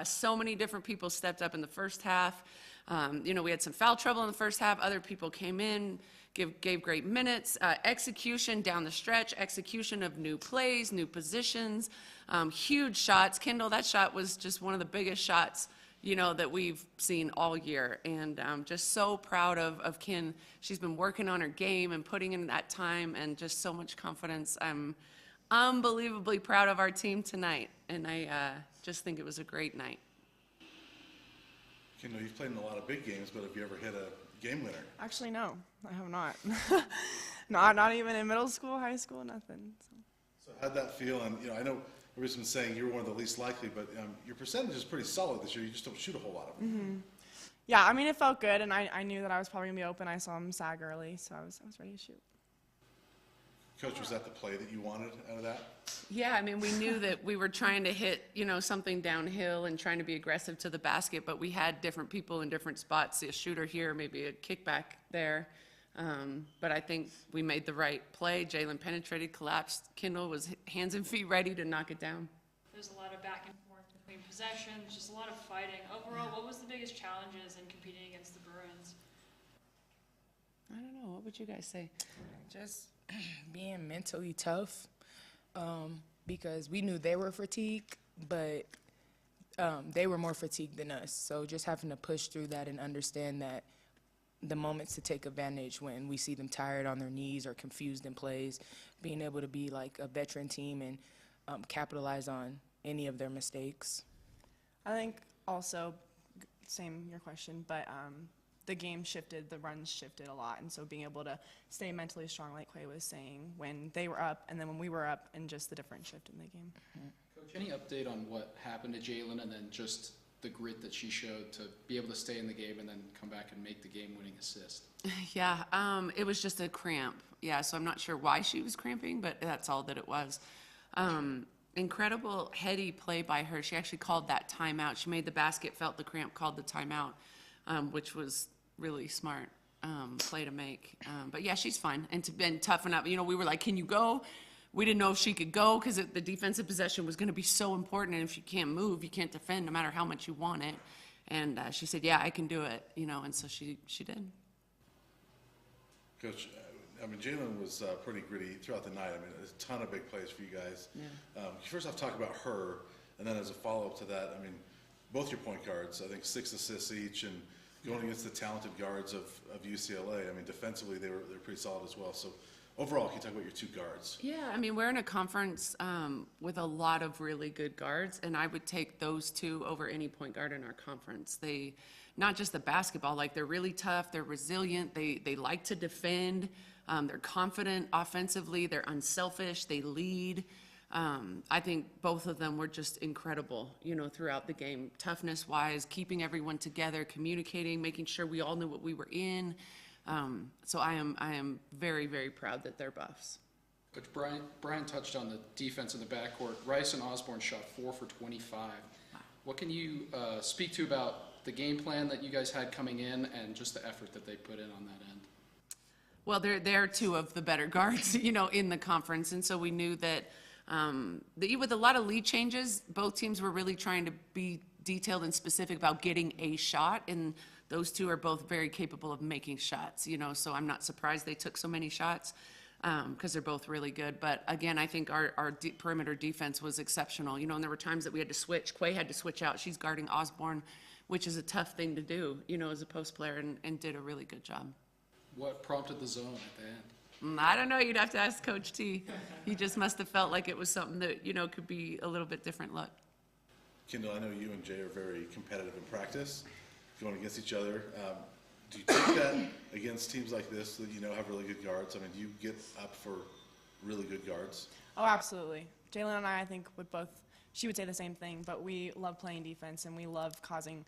So many different people stepped up in the first half. We had some foul trouble in the first half. Other people came in, gave great minutes. Execution down the stretch, execution of new plays, new positions, huge shots. Kendall, that shot was just one of the biggest shots, that we've seen all year. And just so proud of Ken. She's been working on her game and putting in that time and just so much confidence. I'm unbelievably proud of our team tonight. And I just think it was a great night. Kendall, you've played in a lot of big games, but have you ever hit a game winner? Actually, no, I have not. Not even in middle school, high school, nothing. So how'd that feel? And I know everybody's been saying you were one of the least likely, but your percentage is pretty solid this year. You just don't shoot a whole lot of them. Mm-hmm. Yeah, I mean, it felt good, and I knew that I was probably gonna be open. I saw him sag early, so I was ready to shoot. Coach, was that the play that you wanted out of that? Yeah, I mean, we knew that we were trying to hit, something downhill and trying to be aggressive to the basket, but we had different people in different spots, a shooter here, maybe a kickback there. But I think we made the right play. Jalen penetrated, collapsed. Kendall was hands and feet ready to knock it down. There's a lot of back and forth between possessions, just a lot of fighting. Overall, what was the biggest challenges in competing against the Bruins? I don't know. What would you guys say? Just being mentally tough, because we knew they were fatigued, but they were more fatigued than us. So just having to push through that and understand that the moments to take advantage when we see them tired on their knees or confused in plays, being able to be like a veteran team and capitalize on any of their mistakes. I think also, same your question, but the game shifted, the runs shifted a lot, and so being able to stay mentally strong, like Quay was saying, when they were up and then when we were up, and just the different shift in the game. Coach, any update on what happened to Jalen and then just the grit that she showed to be able to stay in the game and then come back and make the game-winning assist? Yeah, it was just a cramp. Yeah, so I'm not sure why she was cramping, but that's all that it was. Incredible heady play by her. She actually called that timeout. She made the basket, felt the cramp, called the timeout, which was really smart play to make. But yeah, she's fine and to been tough enough. We were like, can you go? We didn't know if she could go because the defensive possession was going to be so important. And if you can't move, you can't defend no matter how much you want it. And she said, yeah, I can do it, and so she did. Coach, Jalen was pretty gritty throughout the night. A ton of big plays for you guys. Yeah. First off, talk about her, and then as a follow-up to that, both your point guards, I think 6 assists each, and going against the talented guards of UCLA. Defensively, they're pretty solid as well. So overall, can you talk about your 2 guards? Yeah, we're in a conference with a lot of really good guards, and I would take those 2 over any point guard in our conference. They, not just the basketball, they're really tough, they're resilient, they like to defend, they're confident offensively, they're unselfish, they lead. I think both of them were just incredible, throughout the game, toughness-wise, keeping everyone together, communicating, making sure we all knew what we were in. So I am very, very proud that they're Buffs. Coach, Brian touched on the defense in the backcourt. Rice and Osborne shot 4 for 25. Wow. What can you speak to about the game plan that you guys had coming in and just the effort that they put in on that end? Well, they're 2 of the better guards, in the conference, and so we knew that with a lot of lead changes, both teams were really trying to be detailed and specific about getting a shot, and those 2 are both very capable of making shots, so I'm not surprised they took so many shots because they're both really good. But again, I think our perimeter defense was exceptional, and there were times that we had to switch. Quay had to switch out. She's guarding Osborne, which is a tough thing to do, as a post player, and did a really good job. What prompted the zone at the end? I don't know. You'd have to ask Coach T. He just must have felt like it was something that, could be a little bit different look. Kendall, I know you and Jay are very competitive in practice, going against each other. Do you take that against teams like this that have really good guards? Do you get up for really good guards? Oh, absolutely. Jalen and I think, she would say the same thing, but we love playing defense and we love causing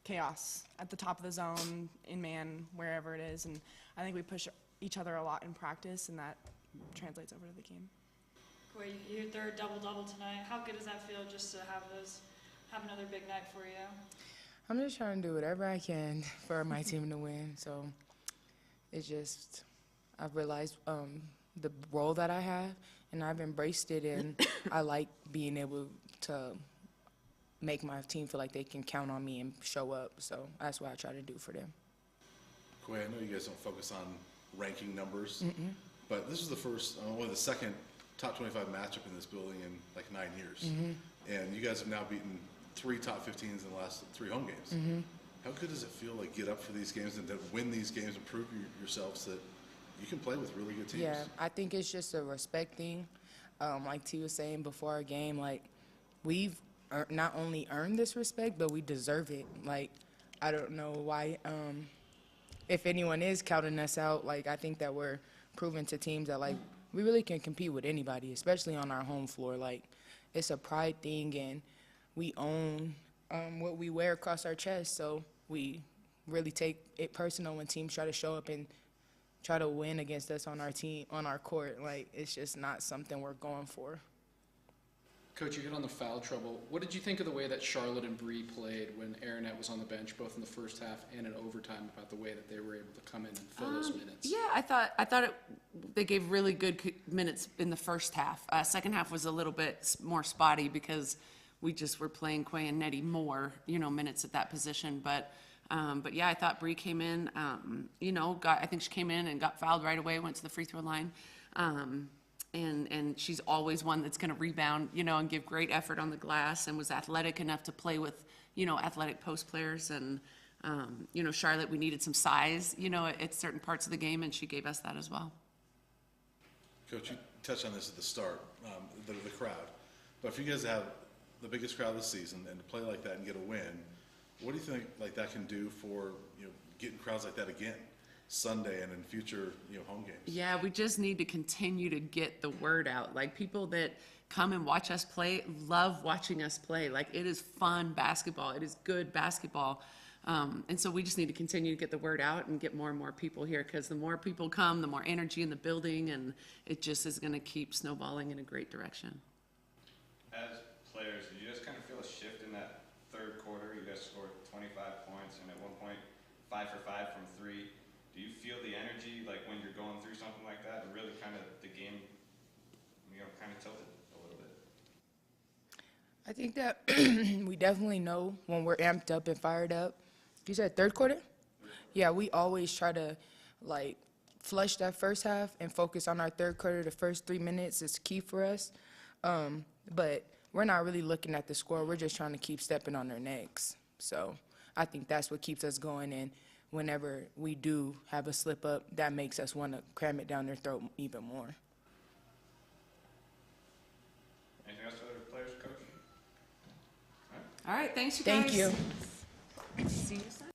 chaos at the top of the zone, in man, wherever it is. And I think we push each other a lot in practice, and that translates over to the game. Quay, your 3rd double-double tonight. How good does that feel just to have another big night for you? I'm just trying to do whatever I can for my team to win. So it's just, I've realized the role that I have, and I've embraced it, and I like being able to make my team feel like they can count on me and show up. So that's what I try to do for them. Quay, I know you guys don't focus on ranking numbers, but this is the first, only the second top 25 matchup in this building in like 9 years. And you guys have now beaten 3 top 15s in the last 3 home games. How good does it feel like get up for these games and to win these games and prove yourselves that you can play with really good teams? Yeah, I think it's just a respect thing. Like T was saying before our game, like we've not only earned this respect, but we deserve it. Like I don't know why, if anyone is counting us out, like I think that we're proving to teams that like we really can compete with anybody, especially on our home floor. Like it's a pride thing, and we own what we wear across our chest. So we really take it personal when teams try to show up and try to win against us on our team, on our court. Like, it's just not something we're going for. Coach, you hit on the foul trouble. What did you think of the way that Charlotte and Bree played when Aaronette was on the bench, both in the first half and in overtime, about the way that they were able to come in and fill those minutes? Yeah, I thought they gave really good minutes in the first half. Second half was a little bit more spotty because we just were playing Quay and Nettie more, minutes at that position. But yeah, I thought Bree came in, I think she came in and got fouled right away, went to the free throw line. And she's always one that's going to rebound, and give great effort on the glass, and was athletic enough to play with, athletic post players. And, Charlotte, we needed some size, at certain parts of the game, and she gave us that as well. Coach, you touched on this at the start, the crowd. But if you guys have the biggest crowd of the season and to play like that and get a win, what do you think like that can do for, getting crowds like that again Sunday and in future, home games? Yeah, we just need to continue to get the word out. Like, people that come and watch us play love watching us play. Like, it is fun basketball. It is good basketball. And so we just need to continue to get the word out and get more and more people here, because the more people come, the more energy in the building, and it just is going to keep snowballing in a great direction. As players, did you guys kind of feel a shift in that third quarter? You guys scored 25 points, and at one point, 5 for 5 from 3. Do you feel the energy, like when you're going through something like that, and really kind of the game, kind of tilted a little bit? I think that we definitely know when we're amped up and fired up. You said third quarter? Yeah, we always try to, like, flush that first half and focus on our third quarter. The first 3 minutes is key for us. But we're not really looking at the score. We're just trying to keep stepping on their necks. So I think that's what keeps us going. And whenever we do have a slip up, that makes us want to cram it down their throat even more. Anything else for other players, Coach? All right, thanks, you guys. Thank you. See you Sunday.